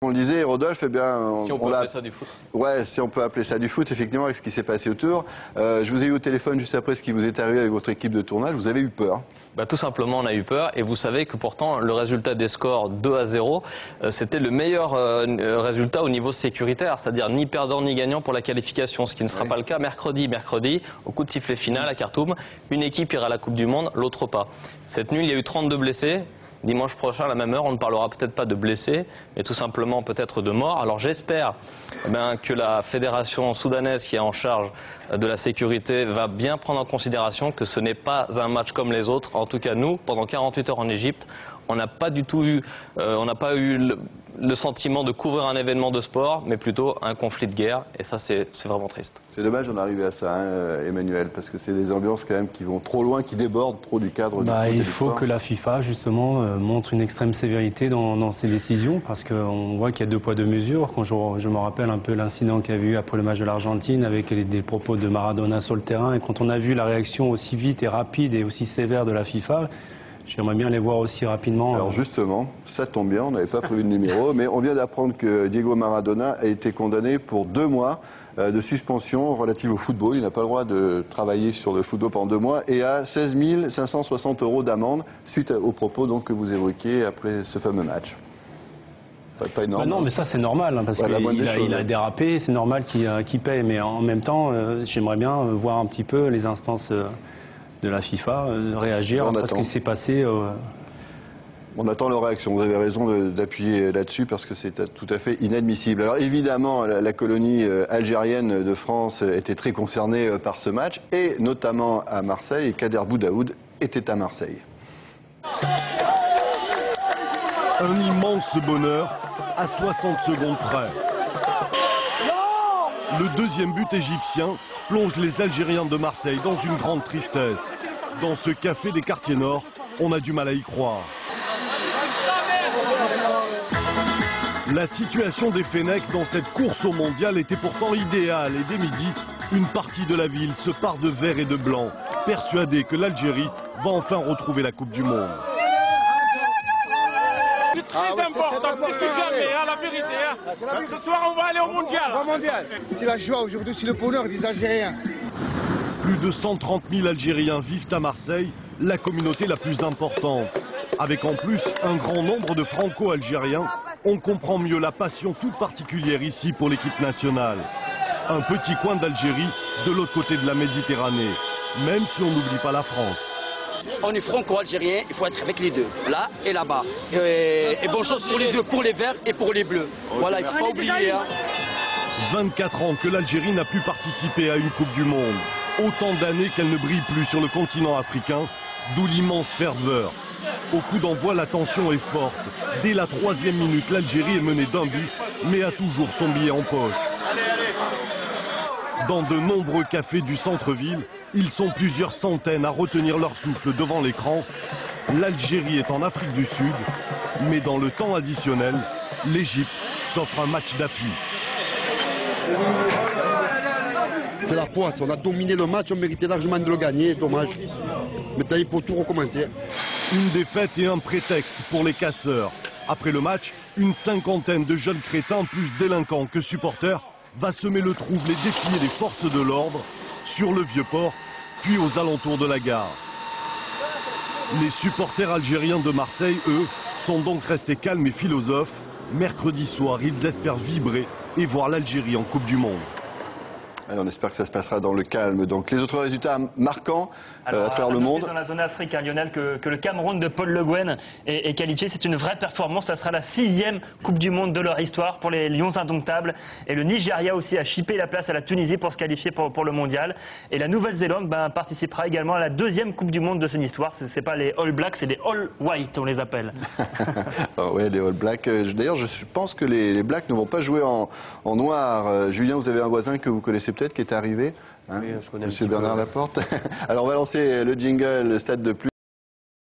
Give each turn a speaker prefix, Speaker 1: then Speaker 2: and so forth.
Speaker 1: On le disait, Rodolphe, eh bien,
Speaker 2: si on peut appeler ça du foot.
Speaker 1: Ouais, si on peut appeler ça du foot, effectivement, avec ce qui s'est passé autour. Je vous ai eu au téléphone juste après ce qui vous est arrivé avec votre équipe de tournage. Vous avez eu peur?
Speaker 2: Tout simplement, on a eu peur. Et vous savez que pourtant, le résultat des scores 2-0, c'était le meilleur résultat au niveau sécuritaire. C'est-à-dire ni perdant ni gagnant pour la qualification. Ce qui ne sera pas le cas mercredi. Mercredi, au coup de sifflet final à Khartoum, une équipe ira à la Coupe du Monde, l'autre pas. Cette nuit, il y a eu 32 blessés. Dimanche prochain, à la même heure, on ne parlera peut-être pas de blessés, mais tout simplement peut-être de morts. Alors j'espère que la fédération soudanaise qui est en charge de la sécurité va bien prendre en considération que ce n'est pas un match comme les autres. En tout cas, nous, pendant 48 heures en Égypte, on n'a pas du tout eu, le sentiment de couvrir un événement de sport, mais plutôt un conflit de guerre. Et ça, c'est vraiment triste.
Speaker 1: C'est dommage d'en arriver à ça, Emmanuel, parce que c'est des ambiances quand même qui vont trop loin, qui débordent trop du cadre du foot.
Speaker 3: Il faut que la FIFA, justement, montre une extrême sévérité dans ses décisions, parce qu'on voit qu'il y a deux poids, deux mesures. Quand je me rappelle un peu l'incident qu'il y a eu après le match de l'Argentine, avec des propos de Maradona sur le terrain, et quand on a vu la réaction aussi vite et rapide et aussi sévère de la FIFA, j'aimerais bien les voir aussi rapidement.
Speaker 1: Alors justement, ça tombe bien, on n'avait pas prévu de numéro, mais on vient d'apprendre que Diego Maradona a été condamné pour 2 mois de suspension relative au football. Il n'a pas le droit de travailler sur le football pendant 2 mois et à 16 560 € d'amende suite aux propos donc, que vous évoquiez après ce fameux match. Pas énorme.
Speaker 3: Non, mais ça c'est normal, parce qu'il a dérapé, c'est normal qu'il paye, mais en même temps, j'aimerais bien voir un petit peu les instances de la FIFA réagir après ce qui s'est passé.
Speaker 1: On attend leur réaction. Vous avez raison d'appuyer là-dessus parce que c'est tout à fait inadmissible. Alors évidemment, la colonie algérienne de France était très concernée par ce match et notamment à Marseille. Et Kader Boudaoud était à Marseille.
Speaker 4: Un immense bonheur à 60 secondes près. Le deuxième but égyptien plonge les Algériens de Marseille dans une grande tristesse. Dans ce café des quartiers nord, on a du mal à y croire. La situation des Fennecs dans cette course au mondial était pourtant idéale et dès midi, une partie de la ville se pare de vert et de blanc, persuadée que l'Algérie va enfin retrouver la Coupe du Monde.
Speaker 5: C'est très important, plus que jamais, la vérité. Ce soir, on va aller au mondial.
Speaker 6: C'est la joie aujourd'hui, c'est le bonheur des Algériens.
Speaker 4: Plus de 130 000 Algériens vivent à Marseille, la communauté la plus importante. Avec en plus un grand nombre de franco-algériens, on comprend mieux la passion toute particulière ici pour l'équipe nationale. Un petit coin d'Algérie de l'autre côté de la Méditerranée, même si on n'oublie pas la France.
Speaker 7: On est franco-algérien, il faut être avec les deux, là et là-bas. Et bonne chance pour les deux, pour les verts et pour les bleus. Voilà, il ne faut pas oublier.
Speaker 4: 24 ans que l'Algérie n'a plus participé à une Coupe du Monde. Autant d'années qu'elle ne brille plus sur le continent africain, d'où l'immense ferveur. Au coup d'envoi, la tension est forte. Dès la 3e minute, l'Algérie est menée d'1 but, mais a toujours son billet en poche. Dans de nombreux cafés du centre-ville, ils sont plusieurs centaines à retenir leur souffle devant l'écran. L'Algérie est en Afrique du Sud, mais dans le temps additionnel, l'Égypte s'offre un match d'appui.
Speaker 6: C'est la poisse, on a dominé le match, on méritait largement de le gagner, dommage. Maintenant il faut tout recommencer.
Speaker 4: Une défaite et un prétexte pour les casseurs. Après le match, une cinquantaine de jeunes crétins, plus délinquants que supporters, va semer le trouble et défier les forces de l'ordre sur le Vieux-Port, puis aux alentours de la gare. Les supporters algériens de Marseille, eux, sont donc restés calmes et philosophes. Mercredi soir, ils espèrent vibrer et voir l'Algérie en Coupe du Monde.
Speaker 1: Alors, on espère que ça se passera dans le calme. Donc les autres résultats marquants à travers le monde.
Speaker 8: Dans la zone Afrique, Lionel, que le Cameroun de Paul Le Guen est qualifié. C'est une vraie performance. Ça sera la 6e Coupe du Monde de leur histoire pour les Lions indomptables. Et le Nigeria aussi a chippé la place à la Tunisie pour se qualifier pour le mondial. Et la Nouvelle-Zélande participera également à la 2e Coupe du Monde de son histoire. C'est pas les All Blacks, c'est les All White, on les appelle.
Speaker 1: Oui, les All Blacks. D'ailleurs, je pense que les Blacks ne vont pas jouer en noir. Julien, vous avez un voisin que vous connaissez peut-être qui est arrivé,
Speaker 2: oui, je connais
Speaker 1: Monsieur Bernard Laporte. Alors on va lancer le jingle, le stade de plus.